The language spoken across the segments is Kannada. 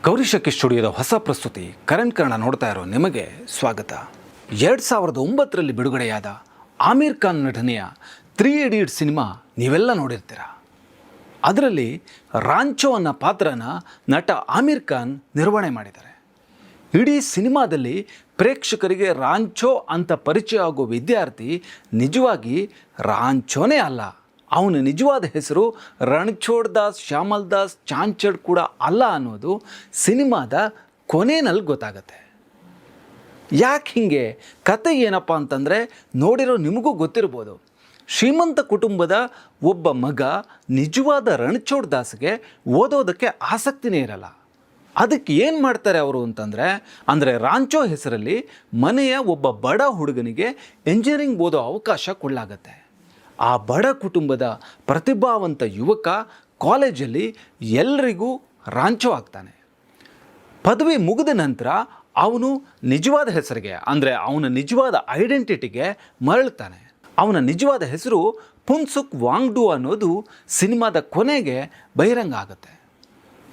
ಗೌರಿಶಕ್ಕಿ ಸ್ಟುಡಿಯೋದ ಹೊಸ ಪ್ರಸ್ತುತಿ ಕರೆಂಟ್ ಕನ್ನಡ ನೋಡ್ತಾ ಇರೋ ನಿಮಗೆ ಸ್ವಾಗತ. 2009ರಲ್ಲಿ ಬಿಡುಗಡೆಯಾದ ಆಮಿರ್ ಖಾನ್ ನಟನೆಯ 3 ಇಡಿಯಟ್ಸ್ ಸಿನಿಮಾ ನೀವೆಲ್ಲ ನೋಡಿರ್ತೀರ. ಅದರಲ್ಲಿ ರಾಂಚೋ ಅನ್ನೋ ಪಾತ್ರನ ನಟ ಆಮಿರ್ ಖಾನ್ ನಿರ್ವಹಣೆ ಮಾಡಿದ್ದಾರೆ. ಇಡೀ ಸಿನಿಮಾದಲ್ಲಿ ಪ್ರೇಕ್ಷಕರಿಗೆ ರಾಂಚೋ ಅಂತ ಪರಿಚಯ ಆಗೋ ವಿದ್ಯಾರ್ಥಿ ನಿಜವಾಗಿ ರಾಂಚೋನೇ ಅಲ್ಲ. ಅವನ ನಿಜವಾದ ಹೆಸರು ರಣಛೋಡ್ ದಾಸ್ ಶ್ಯಾಮಲ್ ದಾಸ್ ಚಾಂಚಡ್ ಕೂಡ ಅಲ್ಲ ಅನ್ನೋದು ಸಿನಿಮಾದ ಕೊನೆಯಲ್ಲಿ ಗೊತ್ತಾಗತ್ತೆ. ಯಾಕೆ ಹೀಗೆ? ಕತೆ ಏನಪ್ಪ ಅಂತಂದರೆ ನೋಡಿರೋ ನಿಮಗೂ ಗೊತ್ತಿರ್ಬೋದು. ಶ್ರೀಮಂತ ಕುಟುಂಬದ ಒಬ್ಬ ಮಗ ನಿಜವಾದ ರಣಛೋಡ್ ದಾಸ್ಗೆ ಓದೋದಕ್ಕೆ ಆಸಕ್ತಿನೇ ಇರಲ್ಲ. ಅದಕ್ಕೆ ಏನು ಮಾಡ್ತಾರೆ ಅವರು ಅಂದರೆ ರಾಂಚೋ ಹೆಸರಲ್ಲಿ ಮನೆಯ ಒಬ್ಬ ಬಡ ಹುಡುಗನಿಗೆ ಎಂಜಿನಿಯರಿಂಗ್ ಓದೋ ಅವಕಾಶ ಕೊಡಲಾಗತ್ತೆ. ಆ ಬಡ ಕುಟುಂಬದ ಪ್ರತಿಭಾವಂತ ಯುವಕ ಕಾಲೇಜಲ್ಲಿ ಎಲ್ಲರಿಗೂ ರಾಂಚೋ ಆಗ್ತಾನೆ. ಪದವಿ ಮುಗಿದ ನಂತರ ಅವನು ನಿಜವಾದ ಹೆಸರಿಗೆ ಅವನ ನಿಜವಾದ ಐಡೆಂಟಿಟಿಗೆ ಮರಳ್ತಾನೆ. ಅವನ ನಿಜವಾದ ಹೆಸರು ಪುನ್ಸುಕ್ ವಾಂಗ್ಡು ಅನ್ನೋದು ಸಿನಿಮಾದ ಕೊನೆಗೆ ಬಹಿರಂಗ ಆಗುತ್ತೆ.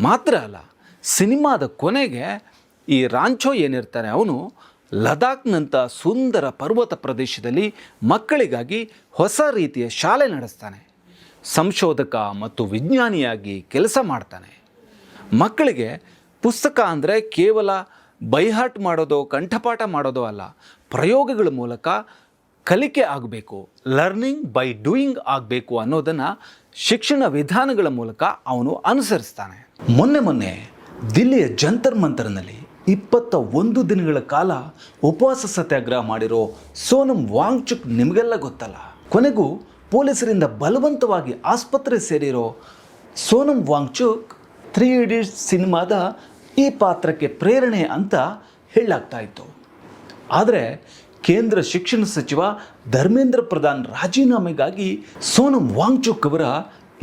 ಮಾತ್ರ ಅಲ್ಲ, ಸಿನಿಮಾದ ಕೊನೆಗೆ ಈ ರಾಂಚೋ ಏನಿರ್ತಾನೆ ಅವನು ಲದಾಖ್ನಂಥ ಸುಂದರ ಪರ್ವತ ಪ್ರದೇಶದಲ್ಲಿ ಮಕ್ಕಳಿಗಾಗಿ ಹೊಸ ರೀತಿಯ ಶಾಲೆ ನಡೆಸ್ತಾನೆ. ಸಂಶೋಧಕ ಮತ್ತು ವಿಜ್ಞಾನಿಯಾಗಿ ಕೆಲಸ ಮಾಡ್ತಾನೆ. ಮಕ್ಕಳಿಗೆ ಪುಸ್ತಕ ಅಂದರೆ ಕೇವಲ ಬೈಹಾಟ್ ಮಾಡೋದೋ ಕಂಠಪಾಠ ಮಾಡೋದೋ ಅಲ್ಲ, ಪ್ರಯೋಗಗಳ ಮೂಲಕ ಕಲಿಕೆ ಆಗಬೇಕು, ಲರ್ನಿಂಗ್ ಬೈ ಡೂಯಿಂಗ್ ಆಗಬೇಕು ಅನ್ನೋದನ್ನು ಶಿಕ್ಷಣ ವಿಧಾನಗಳ ಮೂಲಕ ಅವನು ಅನುಸರಿಸ್ತಾನೆ. ಮೊನ್ನೆ ದಿಲ್ಲಿಯ ಜಂತರ್ ಮಂತರ್ನಲ್ಲಿ 21 ದಿನಗಳ ಕಾಲ ಉಪವಾಸ ಸತ್ಯಾಗ್ರಹ ಮಾಡಿರೋ ಸೋನಂ ವಾಂಗ್ಚುಕ್ ನಿಮಗೆಲ್ಲ ಗೊತ್ತಲ್ಲ. ಕೊನೆಗೂ ಪೊಲೀಸರಿಂದ ಬಲವಂತವಾಗಿ ಆಸ್ಪತ್ರೆ ಸೇರಿರೋ ಸೋನಂ ವಾಂಗ್ಚುಕ್ 3 ಇಡಿಯಟ್ಸ್ ಸಿನಿಮಾದ ಈ ಪಾತ್ರಕ್ಕೆ ಪ್ರೇರಣೆ ಅಂತ ಹೇಳಲಾಗ್ತಾ ಇತ್ತು. ಆದರೆ ಕೇಂದ್ರ ಶಿಕ್ಷಣ ಸಚಿವ ಧರ್ಮೇಂದ್ರ ಪ್ರಧಾನ್ ರಾಜೀನಾಮೆಗಾಗಿ ಸೋನಂ ವಾಂಗ್ಚುಕ್ ಅವರ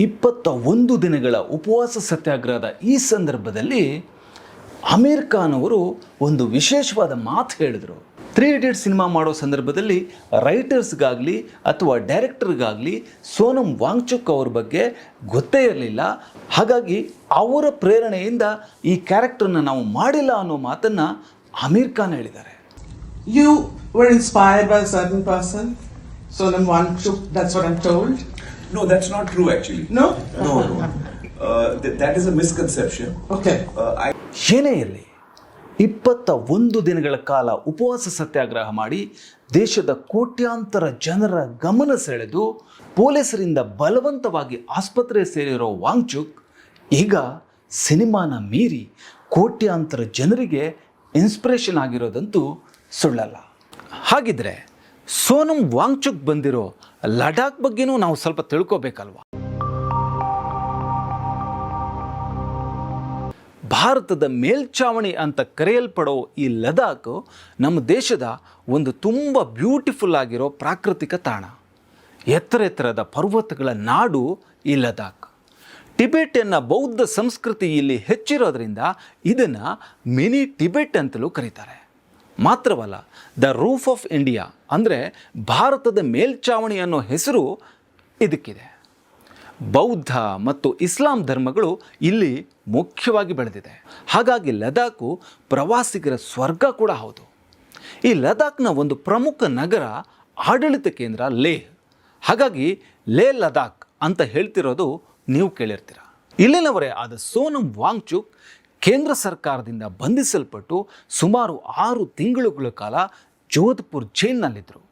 21 ದಿನಗಳ ಉಪವಾಸ ಸತ್ಯಾಗ್ರಹದ ಈ ಸಂದರ್ಭದಲ್ಲಿ ಆಮಿರ್ ಖಾನ್ ಅವರು ಒಂದು ವಿಶೇಷವಾದ ಮಾತು ಹೇಳಿದರು. 3 ಇಡಿಯಟ್ಸ್ ಸಿನಿಮಾ ಮಾಡೋ ಸಂದರ್ಭದಲ್ಲಿ ರೈಟರ್ಸ್ಗಾಗಲಿ ಅಥವಾ ಡೈರೆಕ್ಟರ್ಗಾಗಲಿ ಸೋನಂ ವಾಂಗ್ಚುಕ್ ಅವ್ರ ಬಗ್ಗೆ ಗೊತ್ತೇ ಇರಲಿಲ್ಲ. ಹಾಗಾಗಿ ಅವರ ಪ್ರೇರಣೆಯಿಂದ ಈ ಕ್ಯಾರೆಕ್ಟರ್ನ ನಾವು ಮಾಡಿಲ್ಲ ಅನ್ನೋ ಮಾತನ್ನು ಆಮಿರ್ ಖಾನ್ ಹೇಳಿದ್ದಾರೆ. You were inspired by a certain person, Sonam Wangchuk, that's what I'm told. No, that's not true actually. No? No. That is a misconception. Okay. ಏನೇ ಇರಲಿ, 21 ದಿನಗಳ ಕಾಲ ಉಪವಾಸ ಸತ್ಯಾಗ್ರಹ ಮಾಡಿ ದೇಶದ ಕೋಟ್ಯಾಂತರ ಜನರ ಗಮನ ಸೆಳೆದು ಪೊಲೀಸರಿಂದ ಬಲವಂತವಾಗಿ ಆಸ್ಪತ್ರೆ ಸೇರಿರೋ ವಾಂಗ್ಚುಕ್ ಈಗ ಸಿನಿಮಾನ ಮೀರಿ ಕೋಟ್ಯಾಂತರ ಜನರಿಗೆ ಇನ್ಸ್ಪಿರೇಷನ್ ಆಗಿರೋದಂತೂ ಸುಳ್ಳಲ್ಲ. ಹಾಗಿದ್ರೆ ಸೋನಂ ವಾಂಗ್ಚುಕ್ ಬಂದಿರೋ ಲಡಾಖ್ ಬಗ್ಗೆನೂ ನಾವು ಸ್ವಲ್ಪ ತಿಳ್ಕೋಬೇಕಲ್ವ. ಭಾರತದ ಮೇಲ್ಛಾವಣಿ ಅಂತ ಕರೆಯಲ್ಪಡೋ ಈ ಲದಾಖ್ ನಮ್ಮ ದೇಶದ ಒಂದು ತುಂಬ ಬ್ಯೂಟಿಫುಲ್ ಆಗಿರೋ ಪ್ರಾಕೃತಿಕ ತಾಣ. ಎತ್ತರೆತ್ತರದ ಪರ್ವತಗಳ ನಾಡು ಈ ಲದಾಖ್. ಟಿಬೆಟ್ ಎನ್ನ ಬೌದ್ಧ ಸಂಸ್ಕೃತಿ ಇಲ್ಲಿ ಹೆಚ್ಚಿರೋದ್ರಿಂದ ಇದನ್ನು ಮಿನಿ ಟಿಬೆಟ್ ಅಂತಲೂ ಕರೀತಾರೆ. ಮಾತ್ರವಲ್ಲ, ದ ರೂಫ್ ಆಫ್ ಇಂಡಿಯಾ ಅಂದರೆ ಭಾರತದ ಮೇಲ್ಛಾವಣಿ ಅನ್ನೋ ಹೆಸರು ಇದಕ್ಕಿದೆ. ಬೌದ್ಧ ಮತ್ತು ಇಸ್ಲಾಂ ಧರ್ಮಗಳು ಇಲ್ಲಿ ಮುಖ್ಯವಾಗಿ ಬೆಳೆದಿದೆ. ಹಾಗಾಗಿ ಲದಾಖು ಪ್ರವಾಸಿಗರ ಸ್ವರ್ಗ ಕೂಡ ಹೌದು. ಈ ಲದಾಖ್ನ ಒಂದು ಪ್ರಮುಖ ನಗರ ಆಡಳಿತ ಕೇಂದ್ರ ಲೇಹ್. ಹಾಗಾಗಿ ಲೇ ಲದಾಖ್ ಅಂತ ಹೇಳ್ತಿರೋದು ನೀವು ಕೇಳಿರ್ತೀರ. ಇಲ್ಲಿನವರೇ ಆದ ಸೋನಂ ವಾಂಗ್ಚುಕ್ ಕೇಂದ್ರ ಸರ್ಕಾರದಿಂದ ಬಂಧಿಸಲ್ಪಟ್ಟು ಸುಮಾರು 6 ತಿಂಗಳುಗಳ ಕಾಲ ಜೋಧ್ಪುರ್ ಜೈಲಿನಲ್ಲಿದ್ದರು.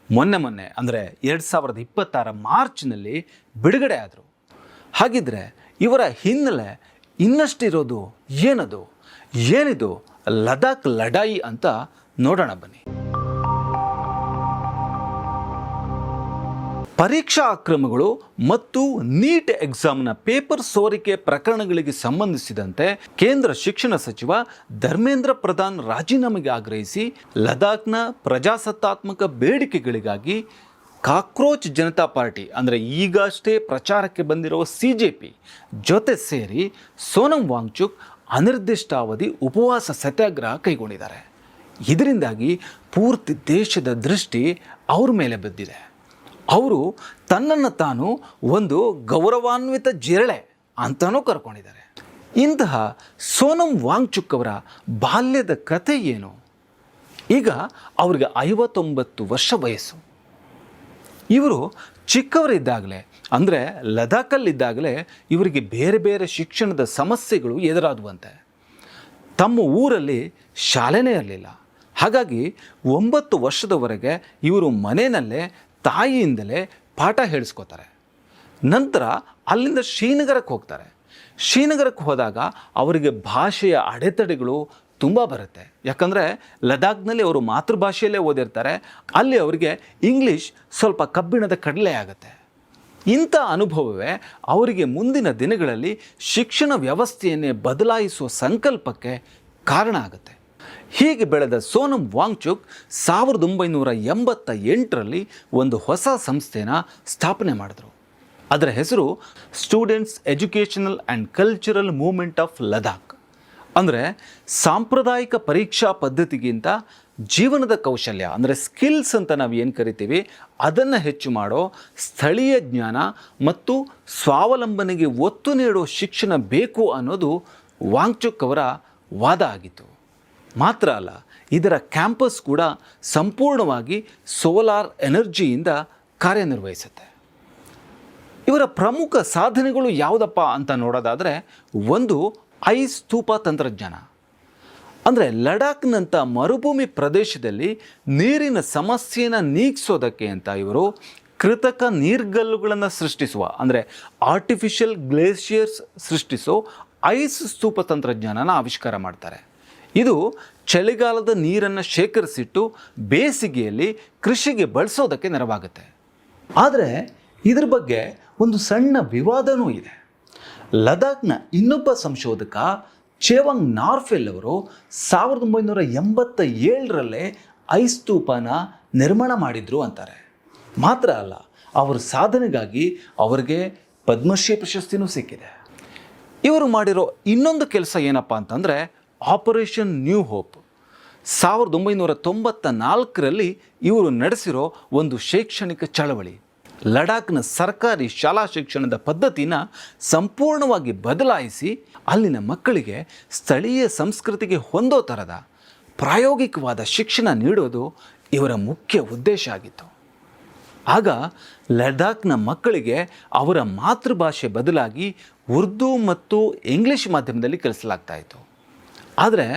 ಮೊನ್ನೆ ಅಂದರೆ 2026 ಮಾರ್ಚ್ನಲ್ಲಿ ಬಿಡುಗಡೆ ಆದರು. ಹಾಗಿದ್ರೆ ಇವರ ಹಿನ್ನೆಲೆ ಇನ್ನಷ್ಟಿರೋದು ಏನಿದು ಲದಾಖ್ ಲಡಾಯಿ ಅಂತ ನೋಡೋಣ ಬನ್ನಿ. ಪರೀಕ್ಷಾ ಅಕ್ರಮಗಳು ಮತ್ತು ನೀಟ್ ಎಕ್ಸಾಮ್ನ ಪೇಪರ್ ಸೋರಿಕೆ ಪ್ರಕರಣಗಳಿಗೆ ಸಂಬಂಧಿಸಿದಂತೆ ಕೇಂದ್ರ ಶಿಕ್ಷಣ ಸಚಿವ ಧರ್ಮೇಂದ್ರ ಪ್ರಧಾನ್ ರಾಜೀನಾಮೆಗೆ ಆಗ್ರಹಿಸಿ ಲದಾಖ್ನ ಪ್ರಜಾಸತ್ತಾತ್ಮಕ ಬೇಡಿಕೆಗಳಿಗಾಗಿ ಕಾಕ್ರೋಚ್ ಜನತಾ ಪಾರ್ಟಿ ಈಗಷ್ಟೇ ಪ್ರಚಾರಕ್ಕೆ ಬಂದಿರೋ CJP ಜೊತೆ ಸೇರಿ ಸೋನಂ ವಾಂಗ್ಚುಕ್ ಅನಿರ್ದಿಷ್ಟಾವಧಿ ಉಪವಾಸ ಸತ್ಯಾಗ್ರಹ ಕೈಗೊಂಡಿದ್ದಾರೆ. ಇದರಿಂದಾಗಿ ಪೂರ್ತಿ ದೇಶದ ದೃಷ್ಟಿ ಅವ್ರ ಮೇಲೆ ಬಿದ್ದಿದೆ. ಅವರು ತನ್ನನ್ನು ತಾನು ಒಂದು ಗೌರವಾನ್ವಿತ ಜಿರಳೆ ಅಂತಲೂ ಕರ್ಕೊಂಡಿದ್ದಾರೆ. ಇಂತಹ ಸೋನಂ ವಾಂಗ್ಚುಕ್ ಅವರ ಬಾಲ್ಯದ ಕಥೆ ಏನು? ಈಗ ಅವರಿಗೆ 59 ವರ್ಷ ವಯಸ್ಸು. ಇವರು ಚಿಕ್ಕವರಿದ್ದಾಗಲೇ ಅಂದರೆ ಲದಾಖಲ್ಲಿದ್ದಾಗಲೇ ಇವರಿಗೆ ಬೇರೆ ಬೇರೆ ಶಿಕ್ಷಣದ ಸಮಸ್ಯೆಗಳು ಎದುರಾದುವಂತೆ. ತಮ್ಮ ಊರಲ್ಲಿ ಶಾಲೆನೇ ಇರಲಿಲ್ಲ. ಹಾಗಾಗಿ 9 ವರ್ಷದವರೆಗೆ ಇವರು ಮನೆಯಲ್ಲೇ ತಾಯಿಯಿಂದಲೇ ಪಾಠ ಹೇಳಿಸ್ಕೋತಾರೆ. ನಂತರ ಅಲ್ಲಿಂದ ಶ್ರೀನಗರಕ್ಕೆ ಹೋಗ್ತಾರೆ. ಶ್ರೀನಗರಕ್ಕೆ ಹೋದಾಗ ಅವರಿಗೆ ಭಾಷೆಯ ಅಡೆತಡೆಗಳು ತುಂಬ ಬರುತ್ತೆ. ಯಾಕಂದರೆ ಲದಾಖ್ನಲ್ಲಿ ಅವರು ಮಾತೃಭಾಷೆಯಲ್ಲೇ ಓದಿರ್ತಾರೆ. ಅಲ್ಲಿ ಅವರಿಗೆ ಇಂಗ್ಲೀಷ್ ಸ್ವಲ್ಪ ಕಬ್ಬಿಣದ ಕಡಲೆ ಆಗುತ್ತೆ. ಇಂಥ ಅನುಭವವೇ ಅವರಿಗೆ ಮುಂದಿನ ದಿನಗಳಲ್ಲಿ ಶಿಕ್ಷಣ ವ್ಯವಸ್ಥೆಯನ್ನೇ ಬದಲಾಯಿಸುವ ಸಂಕಲ್ಪಕ್ಕೆ ಕಾರಣ ಆಗುತ್ತೆ. ಹೀಗೆ ಬೆಳೆದ ಸೋನಂ ವಾಂಗ್ಚುಕ್ 1988ರಲ್ಲಿ ಒಂದು ಹೊಸ ಸಂಸ್ಥೆನ ಸ್ಥಾಪನೆ ಮಾಡಿದ್ರು. ಅದರ ಹೆಸರು students educational and cultural movement of Ladakh. ಅಂದರೆ ಸಾಂಪ್ರದಾಯಿಕ ಪರೀಕ್ಷಾ ಪದ್ಧತಿಗಿಂತ ಜೀವನದ ಕೌಶಲ್ಯ ಅಂದರೆ ಸ್ಕಿಲ್ಸ್ ಅಂತ ನಾವು ಏನು ಕರಿತೀವಿ ಅದನ್ನು ಹೆಚ್ಚು ಮಾಡೋ ಸ್ಥಳೀಯ ಜ್ಞಾನ ಮತ್ತು ಸ್ವಾವಲಂಬನೆಗೆ ಒತ್ತು ನೀಡೋ ಶಿಕ್ಷಣ ಬೇಕು ಅನ್ನೋದು ವಾಂಗ್ಚುಕ್ ಅವರ ವಾದ ಆಗಿತ್ತು. ಮಾತ್ರ ಅಲ್ಲ, ಇದರ ಕ್ಯಾಂಪಸ್ ಕೂಡ ಸಂಪೂರ್ಣವಾಗಿ ಸೋಲಾರ್ ಎನರ್ಜಿಯಿಂದ ಕಾರ್ಯನಿರ್ವಹಿಸುತ್ತೆ. ಇವರ ಪ್ರಮುಖ ಸಾಧನೆಗಳು ಯಾವುದಪ್ಪ ಅಂತ ನೋಡೋದಾದರೆ, ಒಂದು ಐಸ್ ಸ್ತೂಪ ತಂತ್ರಜ್ಞಾನ. ಅಂದರೆ ಲಡಾಖ್ನಂಥ ಮರುಭೂಮಿ ಪ್ರದೇಶದಲ್ಲಿ ನೀರಿನ ಸಮಸ್ಯೆಯನ್ನು ನೀಗಿಸೋದಕ್ಕೆ ಅಂತ ಇವರು ಕೃತಕ ನೀರ್ಗಲ್ಲುಗಳನ್ನು ಸೃಷ್ಟಿಸುವ ಅಂದರೆ ಆರ್ಟಿಫಿಷಿಯಲ್ ಗ್ಲೇಷಿಯರ್ಸ್ ಸೃಷ್ಟಿಸೋ ಐಸ್ ಸ್ತೂಪ ತಂತ್ರಜ್ಞಾನನ ಆವಿಷ್ಕಾರ ಮಾಡ್ತಾರೆ. ಇದು ಚಳಿಗಾಲದ ನೀರನ್ನು ಶೇಖರಿಸಿಟ್ಟು ಬೇಸಿಗೆಯಲ್ಲಿ ಕೃಷಿಗೆ ಬಳಸೋದಕ್ಕೆ ನೆರವಾಗುತ್ತೆ. ಆದರೆ ಇದರ ಬಗ್ಗೆ ಒಂದು ಸಣ್ಣ ವಿವಾದವೂ ಇದೆ. ಲದಾಖ್ನ ಇನ್ನೊಬ್ಬ ಸಂಶೋಧಕ ಚೇವಾಂಗ್ ನಾರ್ಫೆಲ್ ಅವರು 1987ರಲ್ಲೇ ಐಸ್ ಸ್ತೂಪನ ನಿರ್ಮಾಣ ಮಾಡಿದ್ರು ಅಂತಾರೆ. ಮಾತ್ರ ಅಲ್ಲ, ಅವರ ಸಾಧನೆಗಾಗಿ ಅವರಿಗೆ ಪದ್ಮಶ್ರೀ ಪ್ರಶಸ್ತಿನೂ ಸಿಕ್ಕಿದೆ. ಇವರು ಮಾಡಿರೋ ಇನ್ನೊಂದು ಕೆಲಸ ಏನಪ್ಪ ಅಂತಂದರೆ ಆಪರೇಷನ್ ನ್ಯೂ ಹೋಪ್. 1994ರಲ್ಲಿ ಇವರು ನಡೆಸಿರೋ ಒಂದು ಶೈಕ್ಷಣಿಕ ಚಳವಳಿ ಲಡಾಖ್ನ ಸರ್ಕಾರಿ ಶಾಲಾ ಶಿಕ್ಷಣದ ಪದ್ಧತಿನ ಸಂಪೂರ್ಣವಾಗಿ ಬದಲಾಯಿಸಿ ಅಲ್ಲಿನ ಮಕ್ಕಳಿಗೆ ಸ್ಥಳೀಯ ಸಂಸ್ಕೃತಿಗೆ ಹೊಂದೋ ಥರದ ಪ್ರಾಯೋಗಿಕವಾದ ಶಿಕ್ಷಣ ನೀಡೋದು ಇವರ ಮುಖ್ಯ ಉದ್ದೇಶ ಆಗಿತ್ತು. ಆಗ ಲಡಾಖ್ನ ಮಕ್ಕಳಿಗೆ ಅವರ ಮಾತೃಭಾಷೆ ಬದಲಾಗಿ ಉರ್ದು ಮತ್ತು ಇಂಗ್ಲೀಷ್ ಮಾಧ್ಯಮದಲ್ಲಿ ಕಲಿಸಲಾಗ್ತಾ ಇತ್ತು. ಆದರೆ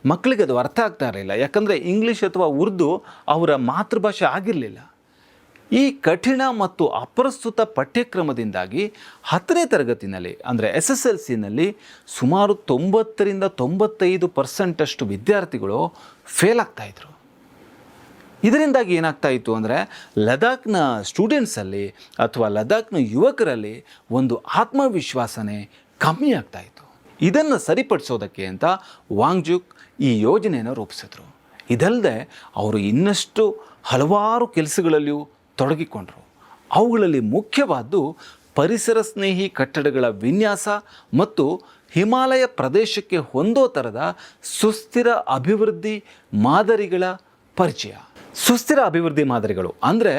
ಮಕ್ಕಳಿಗೆ ಅದು ಅರ್ಥ ಆಗ್ತಾ ಇರಲಿಲ್ಲ. ಯಾಕಂದರೆ ಇಂಗ್ಲೀಷ್ ಅಥವಾ ಉರ್ದು ಅವರ ಮಾತೃಭಾಷೆ ಆಗಿರಲಿಲ್ಲ. ಈ ಕಠಿಣ ಮತ್ತು ಅಪ್ರಸ್ತುತ ಪಠ್ಯಕ್ರಮದಿಂದಾಗಿ 10ನೇ ತರಗತಿನಲ್ಲಿ ಅಂದರೆ SSLCನಲ್ಲಿ ಸುಮಾರು 90-95% ವಿದ್ಯಾರ್ಥಿಗಳು ಫೇಲ್ ಆಗ್ತಾಯಿದ್ರು. ಇದರಿಂದಾಗಿ ಏನಾಗ್ತಾ ಇತ್ತು ಅಂದರೆ ಲದಾಖ್ನ ಸ್ಟೂಡೆಂಟ್ಸಲ್ಲಿ ಅಥವಾ ಲದಾಖ್ನ ಯುವಕರಲ್ಲಿ ಒಂದು ಆತ್ಮವಿಶ್ವಾಸನೇ ಕಮ್ಮಿ ಆಗ್ತಾಯಿತ್ತು. ಇದನ್ನು ಸರಿಪಡಿಸೋದಕ್ಕೆ ಅಂತ ವಾಂಗ್ಚುಕ್ ಈ ಯೋಜನೆಯನ್ನು ರೂಪಿಸಿದ್ರು. ಇದಲ್ಲದೆ ಅವರು ಇನ್ನಷ್ಟು ಹಲವಾರು ಕೆಲಸಗಳಲ್ಲಿಯೂ ತೊಡಗಿಕೊಂಡರು. ಅವುಗಳಲ್ಲಿ ಮುಖ್ಯವಾದ್ದು ಪರಿಸರ ಸ್ನೇಹಿ ಕಟ್ಟಡಗಳ ವಿನ್ಯಾಸ ಮತ್ತು ಹಿಮಾಲಯ ಪ್ರದೇಶಕ್ಕೆ ಹೊಂದೋ ಥರದ ಸುಸ್ಥಿರ ಅಭಿವೃದ್ಧಿ ಮಾದರಿಗಳ ಪರಿಚಯ. ಸುಸ್ಥಿರ ಅಭಿವೃದ್ಧಿ ಮಾದರಿಗಳು ಅಂದರೆ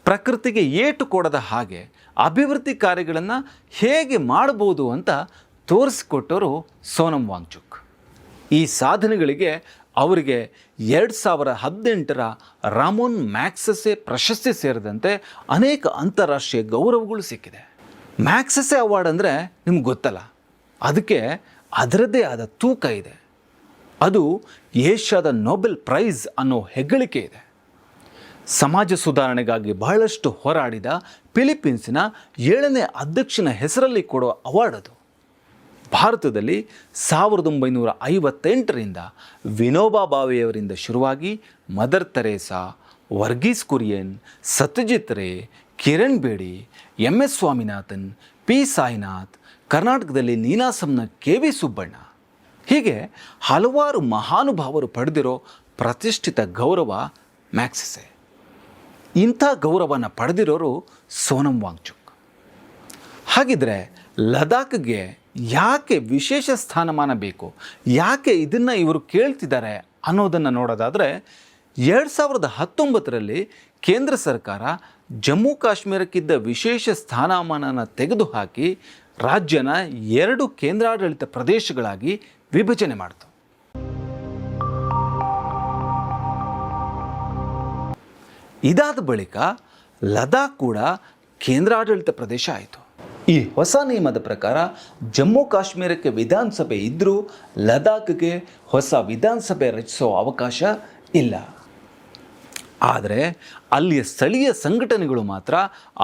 ಪ್ರಕೃತಿಗೆ ಏಟು ಕೊಡದ ಹಾಗೆ ಅಭಿವೃದ್ಧಿ ಕಾರ್ಯಗಳನ್ನು ಹೇಗೆ ಮಾಡ್ಬೋದು ಅಂತ ತೋರಿಸಿಕೊಟ್ಟವರು ಸೋನಂ ವಾಂಗ್ಚುಕ್. ಈ ಸಾಧನೆಗಳಿಗೆ ಅವರಿಗೆ 2018ರ ರಾಮೋನ್ ಮ್ಯಾಗ್ಸೆಸೆ ಪ್ರಶಸ್ತಿ ಸೇರಿದಂತೆ ಅನೇಕ ಅಂತಾರಾಷ್ಟ್ರೀಯ ಗೌರವಗಳು ಸಿಕ್ಕಿದೆ. ಮ್ಯಾಗ್ಸೆಸೆ ಅವಾರ್ಡ್ ಅಂದರೆ ನಿಮ್ಗೆ ಗೊತ್ತಲ್ಲ, ಅದಕ್ಕೆ ಅದರದ್ದೇ ಆದ ತೂಕ ಇದೆ. ಅದು ಏಷ್ಯಾದ ನೊಬೆಲ್ ಪ್ರೈಸ್ ಅನ್ನೋ ಹೆಗ್ಗಳಿಕೆ ಇದೆ. ಸಮಾಜ ಸುಧಾರಣೆಗಾಗಿ ಬಹಳಷ್ಟು ಹೋರಾಡಿದ ಫಿಲಿಪೀನ್ಸಿನ 7ನೇ ಅಧ್ಯಕ್ಷನ ಹೆಸರಲ್ಲಿ ಕೊಡೋ ಅವಾರ್ಡ್ ಅದು. ಭಾರತದಲ್ಲಿ 1958ರಿಂದ ವಿನೋಬಾ ಭಾವೆಯವರಿಂದ ಶುರುವಾಗಿ ಮದರ್ ತೆರೇಸಾ, ವರ್ಗೀಸ್ ಕುರಿಯನ್, ಸತ್ಯಜಿತ್ ರೇ, ಕಿರಣ್ ಬೇಡಿ, MS ಸ್ವಾಮಿನಾಥನ್, P ಸಾಯಿನಾಥ್, ಕರ್ನಾಟಕದಲ್ಲಿ ನೀನಾಸಂನ KV ಸುಬ್ಬಣ್ಣ, ಹೀಗೆ ಹಲವಾರು ಮಹಾನುಭಾವರು ಪಡೆದಿರೋ ಪ್ರತಿಷ್ಠಿತ ಗೌರವ ಮ್ಯಾಗ್ಸೆಸೆ. ಇಂಥ ಗೌರವನ ಪಡೆದಿರೋರು ಸೋನಂ ವಾಂಗ್ಚುಕ್. ಹಾಗಿದ್ರೆ ಲದಾಖ್ಗೆ ಯಾಕೆ ವಿಶೇಷ ಸ್ಥಾನಮಾನ ಬೇಕು, ಯಾಕೆ ಇದನ್ನು ಇವರು ಕೇಳ್ತಿದ್ದಾರೆ ಅನ್ನೋದನ್ನು ನೋಡೋದಾದರೆ 2019ರಲ್ಲಿ ಕೇಂದ್ರ ಸರ್ಕಾರ ಜಮ್ಮು ಕಾಶ್ಮೀರಕ್ಕಿದ್ದ ವಿಶೇಷ ಸ್ಥಾನಮಾನನ ತೆಗೆದುಹಾಕಿ ರಾಜ್ಯನ 2 ಕೇಂದ್ರಾಡಳಿತ ಪ್ರದೇಶಗಳಾಗಿ ವಿಭಜನೆ ಮಾಡಿತು. ಇದಾದ ಬಳಿಕ ಲದಾಖ್ ಕೂಡ ಕೇಂದ್ರಾಡಳಿತ ಪ್ರದೇಶ ಆಯಿತು. ಈ ಹೊಸ ನಿಯಮದ ಪ್ರಕಾರ ಜಮ್ಮು ಕಾಶ್ಮೀರಕ್ಕೆ ವಿಧಾನಸಭೆ ಇದ್ದರೂ ಲದಾಖ್ಗೆ ಹೊಸ ವಿಧಾನಸಭೆ ರಚಿಸೋ ಅವಕಾಶ ಇಲ್ಲ. ಆದರೆ ಅಲ್ಲಿಯ ಸ್ಥಳೀಯ ಸಂಘಟನೆಗಳು ಮಾತ್ರ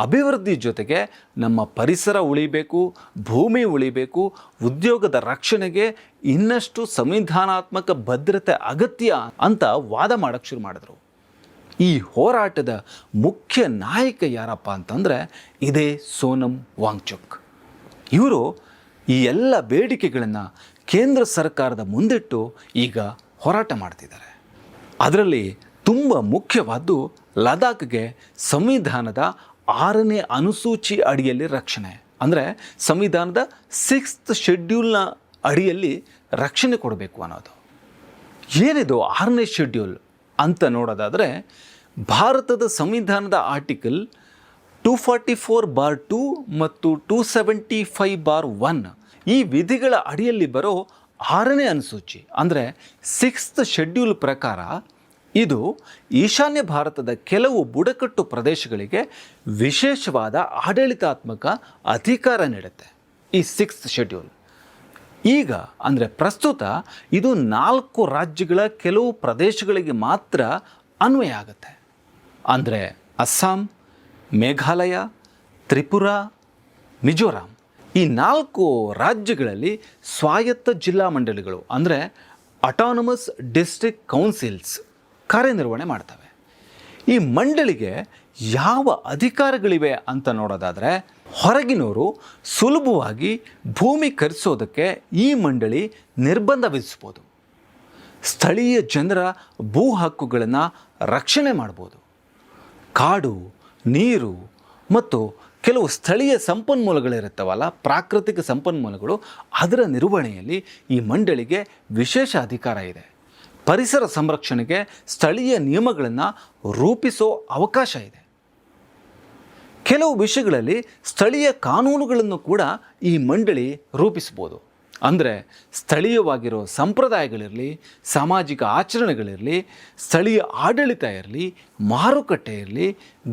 ಅಭಿವೃದ್ಧಿ ಜೊತೆಗೆ ನಮ್ಮ ಪರಿಸರ ಉಳಿಬೇಕು, ಭೂಮಿ ಉಳಿಬೇಕು, ಉದ್ಯೋಗದ ರಕ್ಷಣೆಗೆ ಇನ್ನಷ್ಟು ಸಂವಿಧಾನಾತ್ಮಕ ಭದ್ರತೆ ಅಗತ್ಯ ಅಂತ ವಾದ ಮಾಡೋಕ್ಕೆ ಶುರು ಮಾಡಿದ್ರು. ಈ ಹೋರಾಟದ ಮುಖ್ಯ ನಾಯಕ ಯಾರಪ್ಪ ಅಂತಂದರೆ ಇದೇ ಸೋನಮ್ ವಾಂಗ್ಚುಕ್. ಇವರು ಈ ಎಲ್ಲ ಬೇಡಿಕೆಗಳನ್ನು ಕೇಂದ್ರ ಸರ್ಕಾರದ ಮುಂದಿಟ್ಟು ಈಗ ಹೋರಾಟ ಮಾಡ್ತಿದ್ದಾರೆ. ಅದರಲ್ಲಿ ತುಂಬ ಮುಖ್ಯವಾದ್ದು ಲದಾಖ್ಗೆ ಸಂವಿಧಾನದ 6ನೇ ಅನುಸೂಚಿ ಅಡಿಯಲ್ಲಿ ರಕ್ಷಣೆ, ಅಂದರೆ ಸಂವಿಧಾನದ 6th ಶೆಡ್ಯೂಲ್ನ ಅಡಿಯಲ್ಲಿ ರಕ್ಷಣೆ ಕೊಡಬೇಕು ಅನ್ನೋದು. ಏನಿದು 6ನೇ ಶೆಡ್ಯೂಲ್ ಅಂತ ನೋಡೋದಾದರೆ, ಭಾರತದ ಸಂವಿಧಾನದ ಆರ್ಟಿಕಲ್ 244/2 ಮತ್ತು 275/1 ಈ ವಿಧಿಗಳ ಅಡಿಯಲ್ಲಿ ಬರೋ 6ನೇ ಅನುಸೂಚಿ ಅಂದರೆ 6th ಶೆಡ್ಯೂಲ್ ಪ್ರಕಾರ ಇದು ಈಶಾನ್ಯ ಭಾರತದ ಕೆಲವು ಬುಡಕಟ್ಟು ಪ್ರದೇಶಗಳಿಗೆ ವಿಶೇಷವಾದ ಆಡಳಿತಾತ್ಮಕ ಅಧಿಕಾರ ನೀಡುತ್ತೆ. ಈ 6th ಶೆಡ್ಯೂಲ್ ಈಗ ಅಂದರೆ ಪ್ರಸ್ತುತ ಇದು 4 ರಾಜ್ಯಗಳ ಕೆಲವು ಪ್ರದೇಶಗಳಿಗೆ ಮಾತ್ರ ಅನ್ವಯ ಆಗುತ್ತೆ. ಅಂದರೆ ಅಸ್ಸಾಂ, ಮೇಘಾಲಯ, ತ್ರಿಪುರಾ, ಮಿಜೋರಾಂ ಈ 4 ರಾಜ್ಯಗಳಲ್ಲಿ ಸ್ವಾಯತ್ತ ಜಿಲ್ಲಾ ಮಂಡಳಿಗಳು ಅಂದರೆ ಅಟಾನಮಸ್ ಡಿಸ್ಟ್ರಿಕ್ಟ್ ಕೌನ್ಸಿಲ್ಸ್ ಕಾರ್ಯನಿರ್ವಹಣೆ ಮಾಡ್ತವೆ. ಈ ಮಂಡಳಿಗೆ ಯಾವ ಅಧಿಕಾರಗಳಿವೆ ಅಂತ ನೋಡೋದಾದರೆ, ಹೊರಗಿನವರು ಸುಲಭವಾಗಿ ಭೂಮಿ ಖರೀದಿಸೋದಕ್ಕೆ ಈ ಮಂಡಳಿ ನಿರ್ಬಂಧ ವಿಧಿಸ್ಬೋದು. ಸ್ಥಳೀಯ ಜನರ ಭೂ ಹಕ್ಕುಗಳನ್ನು ರಕ್ಷಣೆ ಮಾಡ್ಬೋದು. ಕಾಡು, ನೀರು ಮತ್ತು ಕೆಲವು ಸ್ಥಳೀಯ ಸಂಪನ್ಮೂಲಗಳಿರುತ್ತವಲ್ಲ, ಪ್ರಾಕೃತಿಕ ಸಂಪನ್ಮೂಲಗಳು, ಅದರ ನಿರ್ವಹಣೆಯಲ್ಲಿ ಈ ಮಂಡಳಿಗೆ ವಿಶೇಷ ಅಧಿಕಾರ ಇದೆ. ಪರಿಸರ ಸಂರಕ್ಷಣೆಗೆ ಸ್ಥಳೀಯ ನಿಯಮಗಳನ್ನು ರೂಪಿಸೋ ಅವಕಾಶ ಇದೆ. ಕೆಲವು ವಿಷಯಗಳಲ್ಲಿ ಸ್ಥಳೀಯ ಕಾನೂನುಗಳನ್ನು ಕೂಡ ಈ ಮಂಡಳಿ ರೂಪಿಸ್ಬೋದು. ಅಂದರೆ ಸ್ಥಳೀಯವಾಗಿರೋ ಸಂಪ್ರದಾಯಗಳಿರಲಿ, ಸಾಮಾಜಿಕ ಆಚರಣೆಗಳಿರಲಿ, ಸ್ಥಳೀಯ ಆಡಳಿತ ಇರಲಿ, ಮಾರುಕಟ್ಟೆ ಇರಲಿ,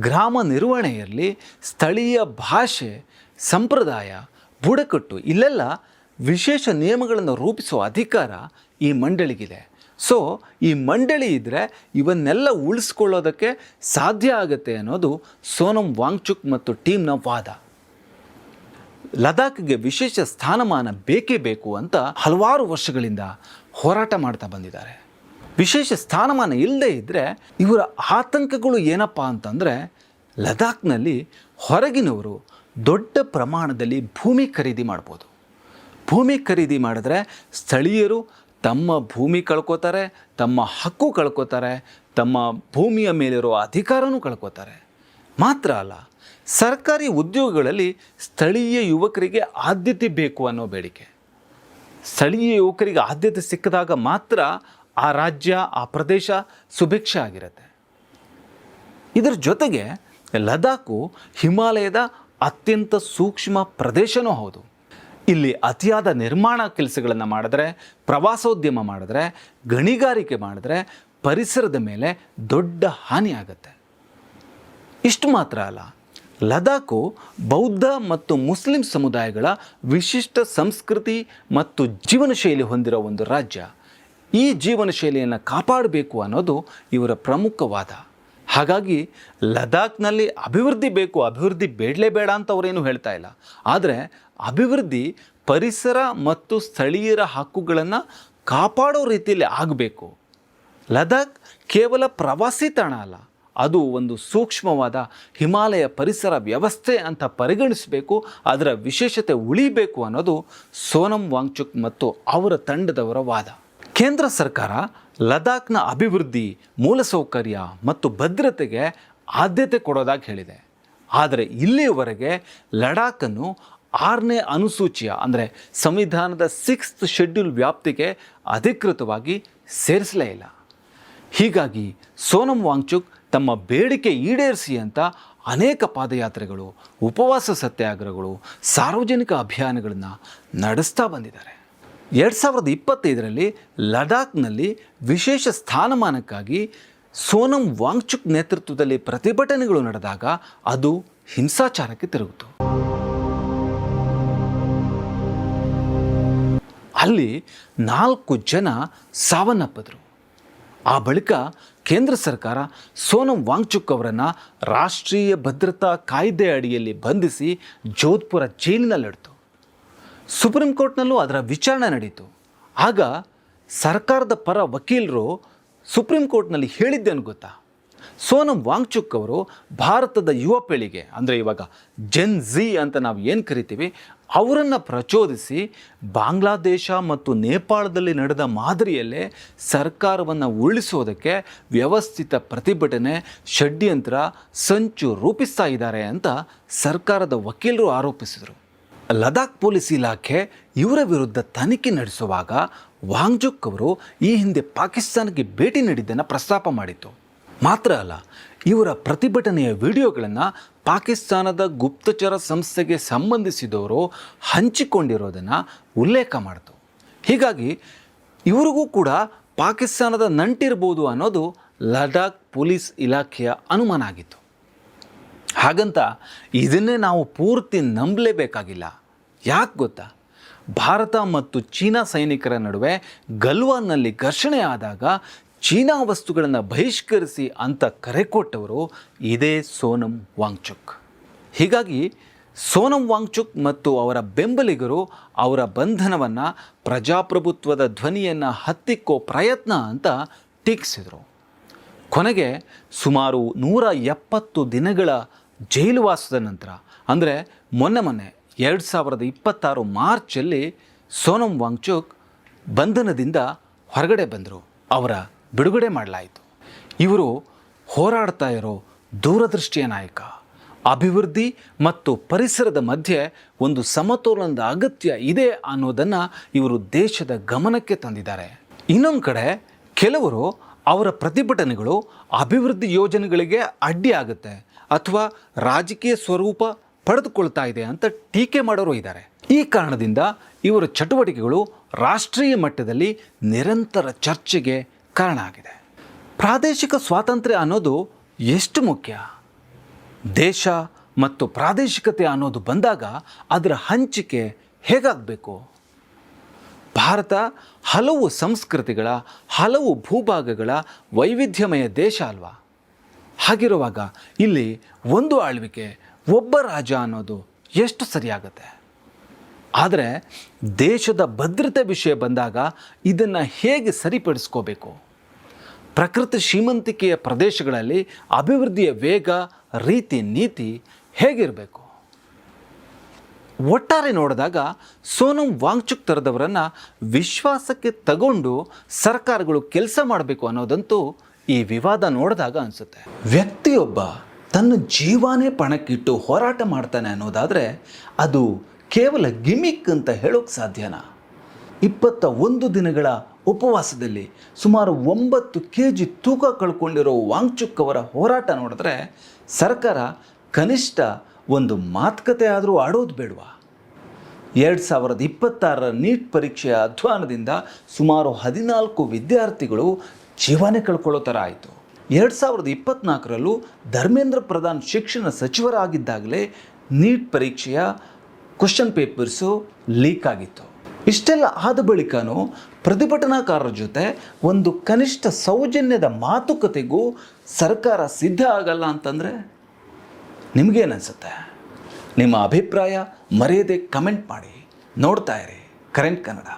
ಗ್ರಾಮ ನಿರ್ವಹಣೆ ಇರಲಿ, ಸ್ಥಳೀಯ ಭಾಷೆ, ಸಂಪ್ರದಾಯ, ಬುಡಕಟ್ಟು ಇಲ್ಲೆಲ್ಲ ವಿಶೇಷ ನಿಯಮಗಳನ್ನು ರೂಪಿಸೋ ಅಧಿಕಾರ ಈ ಮಂಡಳಿಗಿದೆ. ಸೊ ಈ ಮಂಡಳಿ ಇದ್ದರೆ ಇವನ್ನೆಲ್ಲ ಉಳಿಸ್ಕೊಳ್ಳೋದಕ್ಕೆ ಸಾಧ್ಯ ಆಗುತ್ತೆ ಅನ್ನೋದು ಸೋನಮ್ ವಾಂಗ್ಚುಕ್ ಮತ್ತು ಟೀಮ್ನ ವಾದ. ಲದಾಖ್ಗೆ ವಿಶೇಷ ಸ್ಥಾನಮಾನ ಬೇಕೇ ಬೇಕು ಅಂತ ಹಲವಾರು ವರ್ಷಗಳಿಂದ ಹೋರಾಟ ಮಾಡ್ತಾ ಬಂದಿದ್ದಾರೆ. ವಿಶೇಷ ಸ್ಥಾನಮಾನ ಇಲ್ಲದೇ ಇದ್ದರೆ ಇವರ ಆತಂಕಗಳು ಏನಪ್ಪ ಅಂತಂದರೆ, ಲದಾಖ್ನಲ್ಲಿ ಹೊರಗಿನವರು ದೊಡ್ಡ ಪ್ರಮಾಣದಲ್ಲಿ ಭೂಮಿ ಖರೀದಿ ಮಾಡ್ಬೋದು. ಭೂಮಿ ಖರೀದಿ ಮಾಡಿದ್ರೆ ಸ್ಥಳೀಯರು ತಮ್ಮ ಭೂಮಿ ಕಳ್ಕೊತಾರೆ, ತಮ್ಮ ಹಕ್ಕು ಕಳ್ಕೊತಾರೆ, ತಮ್ಮ ಭೂಮಿಯ ಮೇಲಿರೋ ಅಧಿಕಾರನೂ ಕಳ್ಕೊತಾರೆ. ಮಾತ್ರ ಅಲ್ಲ, ಸರ್ಕಾರಿ ಉದ್ಯೋಗಗಳಲ್ಲಿ ಸ್ಥಳೀಯ ಯುವಕರಿಗೆ ಆದ್ಯತೆ ಬೇಕು ಅನ್ನೋ ಬೇಡಿಕೆ. ಸ್ಥಳೀಯ ಯುವಕರಿಗೆ ಆದ್ಯತೆ ಸಿಕ್ಕಿದಾಗ ಮಾತ್ರ ಆ ರಾಜ್ಯ, ಆ ಪ್ರದೇಶ ಸುಭಿಕ್ಷ ಆಗಿರುತ್ತೆ. ಇದರ ಜೊತೆಗೆ ಲದಾಖು ಹಿಮಾಲಯದ ಅತ್ಯಂತ ಸೂಕ್ಷ್ಮ ಪ್ರದೇಶನೂ ಹೌದು. ಇಲ್ಲಿ ಅತಿಯಾದ ನಿರ್ಮಾಣ ಕೆಲಸಗಳನ್ನು ಮಾಡಿದ್ರೆ, ಪ್ರವಾಸೋದ್ಯಮ ಮಾಡಿದ್ರೆ, ಗಣಿಗಾರಿಕೆ ಮಾಡಿದ್ರೆ ಪರಿಸರದ ಮೇಲೆ ದೊಡ್ಡ ಹಾನಿ ಆಗುತ್ತೆ. ಇಷ್ಟು ಮಾತ್ರ ಅಲ್ಲ, ಲದಾಖು ಬೌದ್ಧ ಮತ್ತು ಮುಸ್ಲಿಂ ಸಮುದಾಯಗಳ ವಿಶಿಷ್ಟ ಸಂಸ್ಕೃತಿ ಮತ್ತು ಜೀವನ ಶೈಲಿ ಹೊಂದಿರೋ ಒಂದು ರಾಜ್ಯ. ಈ ಜೀವನ ಶೈಲಿಯನ್ನು ಕಾಪಾಡಬೇಕು ಅನ್ನೋದು ಇವರ ಪ್ರಮುಖ ವಾದ. ಹಾಗಾಗಿ ಲದಾಖ್ನಲ್ಲಿ ಅಭಿವೃದ್ಧಿ ಬೇಕು, ಅಭಿವೃದ್ಧಿ ಬೇಡ ಅಂತ ಅವರೇನು ಹೇಳ್ತಾ ಇಲ್ಲ. ಆದರೆ ಅಭಿವೃದ್ಧಿ ಪರಿಸರ ಮತ್ತು ಸ್ಥಳೀಯರ ಹಕ್ಕುಗಳನ್ನು ಕಾಪಾಡೋ ರೀತಿಯಲ್ಲಿ ಆಗಬೇಕು. ಲದಾಖ್ ಕೇವಲ ಪ್ರವಾಸಿ ತಾಣ ಅಲ್ಲ, ಅದು ಒಂದು ಸೂಕ್ಷ್ಮವಾದ ಹಿಮಾಲಯ ಪರಿಸರ ವ್ಯವಸ್ಥೆ ಅಂತ ಪರಿಗಣಿಸಬೇಕು. ಅದರ ವಿಶೇಷತೆ ಉಳಿಬೇಕು ಅನ್ನೋದು ಸೋನಮ್ ವಾಂಗ್ಚುಕ್ ಮತ್ತು ಅವರ ತಂಡದವರ ವಾದ. ಕೇಂದ್ರ ಸರ್ಕಾರ ಲದಾಖ್ನ ಅಭಿವೃದ್ಧಿ, ಮೂಲಸೌಕರ್ಯ ಮತ್ತು ಭದ್ರತೆಗೆ ಆದ್ಯತೆ ಕೊಡೋದಾಗಿ ಹೇಳಿದೆ. ಆದರೆ ಇಲ್ಲಿಯವರೆಗೆ ಲಡಾಖನ್ನು 6ನೇ ಅನುಸೂಚಿಯ ಅಂದರೆ ಸಂವಿಧಾನದ 6th ಶೆಡ್ಯೂಲ್ ವ್ಯಾಪ್ತಿಗೆ ಅಧಿಕೃತವಾಗಿ ಸೇರಿಸಲೇ ಇಲ್ಲ. ಹೀಗಾಗಿ ಸೋನಮ್ ವಾಂಗ್ಚುಕ್ ತಮ್ಮ ಬೇಡಿಕೆ ಈಡೇರಿಸಿ ಅಂತ ಅನೇಕ ಪಾದಯಾತ್ರೆಗಳು, ಉಪವಾಸ ಸತ್ಯಾಗ್ರಹಗಳು, ಸಾರ್ವಜನಿಕ ಅಭಿಯಾನಗಳನ್ನು ನಡೆಸ್ತಾ ಬಂದಿದ್ದಾರೆ. 2025ರಲ್ಲಿ ಲಡಾಖ್ನಲ್ಲಿ ವಿಶೇಷ ಸ್ಥಾನಮಾನಕ್ಕಾಗಿ ಸೋನಂ ವಾಂಗ್ಚುಕ್ ನೇತೃತ್ವದಲ್ಲಿ ಪ್ರತಿಭಟನೆಗಳು ನಡೆದಾಗ ಅದು ಹಿಂಸಾಚಾರಕ್ಕೆ ತಿರುಗಿತು. ಅಲ್ಲಿ 4 ಜನ ಸಾವನ್ನಪ್ಪಿದ್ರು. ಆ ಬಳಿಕ ಕೇಂದ್ರ ಸರ್ಕಾರ ಸೋನಂ ವಾಂಗ್ಚುಕ್ ಅವರನ್ನು ರಾಷ್ಟ್ರೀಯ ಭದ್ರತಾ ಕಾಯ್ದೆ ಅಡಿಯಲ್ಲಿ ಬಂಧಿಸಿ ಜೋಧ್ಪುರ ಜೈಲಿನಲ್ಲಿಡ್ತು. ಸುಪ್ರೀಂ ಕೋರ್ಟ್ನಲ್ಲೂ ಅದರ ವಿಚಾರಣೆ ನಡೀತು. ಆಗ ಸರ್ಕಾರದ ಪರ ವಕೀಲರು ಸುಪ್ರೀಂ ಕೋರ್ಟ್ನಲ್ಲಿ ಹೇಳಿದ್ದೇನು ಗೊತ್ತಾ? ಸೋನಂ ವಾಂಗ್ಚುಕ್ ಅವರು ಭಾರತದ ಯುವ ಪೀಳಿಗೆ, ಅಂದರೆ ಇವಾಗ ಜೆನ್ ಝಿ ಅಂತ ನಾವು ಏನು ಕರಿತೀವಿ, ಅವರನ್ನು ಪ್ರಚೋದಿಸಿ ಬಾಂಗ್ಲಾದೇಶ ಮತ್ತು ನೇಪಾಳದಲ್ಲಿ ನಡೆದ ಮಾದರಿಯಲ್ಲೇ ಸರ್ಕಾರವನ್ನು ಉರುಳಿಸೋದಕ್ಕೆ ವ್ಯವಸ್ಥಿತ ಪ್ರತಿಭಟನೆ, ಷಡ್ಯಂತ್ರ, ಸಂಚು ರೂಪಿಸ್ತಾ ಇದ್ದಾರೆ ಅಂತ ಸರ್ಕಾರದ ವಕೀಲರು ಆರೋಪಿಸಿದರು. ಲಡಾಖ್ ಪೊಲೀಸ್ ಇಲಾಖೆ ಇವರ ವಿರುದ್ಧ ತನಿಖೆ ನಡೆಸುವಾಗ ವಾಂಗ್ಚುಕ್ ಅವರು ಈ ಹಿಂದೆ ಪಾಕಿಸ್ತಾನಕ್ಕೆ ಭೇಟಿ ನೀಡಿದ್ದನ್ನು ಪ್ರಸ್ತಾಪ ಮಾಡಿತ್ತು. ಮಾತ್ರ ಅಲ್ಲ, ಇವರ ಪ್ರತಿಭಟನೆಯ ವಿಡಿಯೋಗಳನ್ನು ಪಾಕಿಸ್ತಾನದ ಗುಪ್ತಚರ ಸಂಸ್ಥೆಗೆ ಸಂಬಂಧಿಸಿದವರು ಹಂಚಿಕೊಂಡಿರೋದನ್ನು ಉಲ್ಲೇಖ ಮಾಡಿತು. ಹೀಗಾಗಿ ಇವರಿಗೂ ಕೂಡ ಪಾಕಿಸ್ತಾನದ ನಂಟಿರ್ಬೋದು ಅನ್ನೋದು ಲಡಾಖ್ ಪೊಲೀಸ್ ಇಲಾಖೆಯ ಅನುಮಾನ ಆಗಿತ್ತು. ಹಾಗಂತ ಇದನ್ನೇ ನಾವು ಪೂರ್ತಿ ನಂಬಲೇಬೇಕಾಗಿಲ್ಲ. ಯಾಕೆ ಗೊತ್ತಾ? ಭಾರತ ಮತ್ತು ಚೀನಾ ಸೈನಿಕರ ನಡುವೆ ಗಲ್ವಾನ್ನಲ್ಲಿ ಘರ್ಷಣೆ ಆದಾಗ ಚೀನಾ ವಸ್ತುಗಳನ್ನು ಬಹಿಷ್ಕರಿಸಿ ಅಂತ ಕರೆ ಕೊಟ್ಟವರು ಇದೇ ಸೋನಂ ವಾಂಗ್ಚುಕ್. ಹೀಗಾಗಿ ಸೋನಂ ವಾಂಗ್ಚುಕ್ ಮತ್ತು ಅವರ ಬೆಂಬಲಿಗರು ಅವರ ಬಂಧನವನ್ನು ಪ್ರಜಾಪ್ರಭುತ್ವದ ಧ್ವನಿಯನ್ನು ಹತ್ತಿಕ್ಕೋ ಪ್ರಯತ್ನ ಅಂತ ಟೀಕಿಸಿದರು. ಕೊನೆಗೆ ಸುಮಾರು 170 ದಿನಗಳ ಜೈಲುವಾಸದ ನಂತರ, ಅಂದರೆ ಮೊನ್ನೆ 2026 ಮಾರ್ಚಲ್ಲಿ ಸೋನಂ ವಾಂಗ್ಚುಕ್ ಬಂಧನದಿಂದ ಹೊರಗಡೆ ಬಂದರು. ಅವರ ಬಿಡುಗಡೆ ಮಾಡಲಾಯಿತು. ಇವರು ಹೋರಾಡ್ತಾ ಇರೋ ದೂರದೃಷ್ಟಿಯ ನಾಯಕ. ಅಭಿವೃದ್ಧಿ ಮತ್ತು ಪರಿಸರದ ಮಧ್ಯೆ ಒಂದು ಸಮತೋಲನದ ಅಗತ್ಯ ಇದೆ ಅನ್ನೋದನ್ನು ಇವರು ದೇಶದ ಗಮನಕ್ಕೆ ತಂದಿದ್ದಾರೆ. ಇನ್ನೊಂದು ಕಡೆ ಕೆಲವರು ಅವರ ಪ್ರತಿಭಟನೆಗಳು ಅಭಿವೃದ್ಧಿ ಯೋಜನೆಗಳಿಗೆ ಅಡ್ಡಿ ಆಗುತ್ತೆ ಅಥವಾ ರಾಜಕೀಯ ಸ್ವರೂಪ ಪಡೆದುಕೊಳ್ತಾ ಇದೆ ಅಂತ ಟೀಕೆ ಮಾಡೋರು ಇದ್ದಾರೆ. ಈ ಕಾರಣದಿಂದ ಇವರ ಚಟುವಟಿಕೆಗಳು ರಾಷ್ಟ್ರೀಯ ಮಟ್ಟದಲ್ಲಿ ನಿರಂತರ ಚರ್ಚೆಗೆ ಕಾರಣ ಆಗಿದೆ. ಪ್ರಾದೇಶಿಕ ಸ್ವಾತಂತ್ರ್ಯ ಅನ್ನೋದು ಎಷ್ಟು ಮುಖ್ಯ? ದೇಶ ಮತ್ತು ಪ್ರಾದೇಶಿಕತೆ ಅನ್ನೋದು ಬಂದಾಗ ಅದರ ಹಂಚಿಕೆ ಹೇಗಾಗಬೇಕು? ಭಾರತ ಹಲವು ಸಂಸ್ಕೃತಿಗಳ, ಹಲವು ಭೂಭಾಗಗಳ ವೈವಿಧ್ಯಮಯ ದೇಶ ಅಲ್ವಾ? ಹಾಗಿರುವಾಗ ಇಲ್ಲಿ ಒಂದು ಆಳ್ವಿಕೆ, ಒಬ್ಬ ರಾಜ ಅನ್ನೋದು ಎಷ್ಟು ಸರಿಯಾಗುತ್ತೆ? ಆದರೆ ದೇಶದ ಭದ್ರತೆ ವಿಷಯ ಬಂದಾಗ ಇದನ್ನು ಹೇಗೆ ಸರಿಪಡಿಸ್ಕೋಬೇಕು? ಪ್ರಕೃತಿ ಶ್ರೀಮಂತಿಕೆಯ ಪ್ರದೇಶಗಳಲ್ಲಿ ಅಭಿವೃದ್ಧಿಯ ವೇಗ, ರೀತಿ, ನೀತಿ ಹೇಗಿರಬೇಕು? ಒಟ್ಟಾರೆ ನೋಡಿದಾಗ ಸೋನಂ ವಾಂಗ್ಚುಕ್ ಥರದವರನ್ನು ವಿಶ್ವಾಸಕ್ಕೆ ತಗೊಂಡು ಸರ್ಕಾರಗಳು ಕೆಲಸ ಮಾಡಬೇಕು ಅನ್ನೋದಂತೂ ಈ ವಿವಾದ ನೋಡಿದಾಗ ಅನಿಸುತ್ತೆ. ವ್ಯಕ್ತಿಯೊಬ್ಬ ತನ್ನ ಜೀವನೇ ಪಣಕ್ಕಿಟ್ಟು ಹೋರಾಟ ಮಾಡ್ತಾನೆ ಅನ್ನೋದಾದರೆ ಅದು ಕೇವಲ ಗಿಮಿಕ್ ಅಂತ ಹೇಳೋಕ್ಕೆ ಸಾಧ್ಯನಾ? 21 ದಿನಗಳ ಉಪವಾಸದಲ್ಲಿ ಸುಮಾರು 9 kg ತೂಕ ಕಳ್ಕೊಂಡಿರೋ ವಾಂಗ್ಚುಕ್ ಅವರ ಹೋರಾಟ ನೋಡಿದ್ರೆ ಸರ್ಕಾರ ಕನಿಷ್ಠ ಒಂದು ಮಾತುಕತೆ ಆದರೂ ಆಡೋದು ಬೇಡವಾ? 2026 ನೀಟ್ ಪರೀಕ್ಷೆಯ ಅಧ್ವಾನದಿಂದ ಸುಮಾರು 14 ವಿದ್ಯಾರ್ಥಿಗಳು ಜೀವನೇ ಕಳ್ಕೊಳ್ಳೋ ಥರ ಆಯಿತು. 2024ರಲ್ಲೂ ಧರ್ಮೇಂದ್ರ ಪ್ರಧಾನ್ ಶಿಕ್ಷಣ ಸಚಿವರಾಗಿದ್ದಾಗಲೇ ನೀಟ್ ಪರೀಕ್ಷೆಯ ಕ್ವಶನ್ ಪೇಪರ್ಸು ಲೀಕ್ ಆಗಿತ್ತು. ಇಷ್ಟೆಲ್ಲ ಆದ ಬಳಿಕನೂ ಪ್ರತಿಭಟನಾಕಾರರ ಜೊತೆ ಒಂದು ಕನಿಷ್ಠ ಸೌಜನ್ಯದ ಮಾತುಕತೆಗೂ ಸರ್ಕಾರ ಸಿದ್ಧ ಆಗಲ್ಲ ಅಂತಂದರೆ ನಿಮಗೇನನ್ಸುತ್ತೆ? ನಿಮ್ಮ ಅಭಿಪ್ರಾಯ ಮರೆಯದೆ ಕಮೆಂಟ್ ಮಾಡಿ. ನೋಡ್ತಾ ಇರಿ ಕರೆಂಟ್ ಕನ್ನಡ.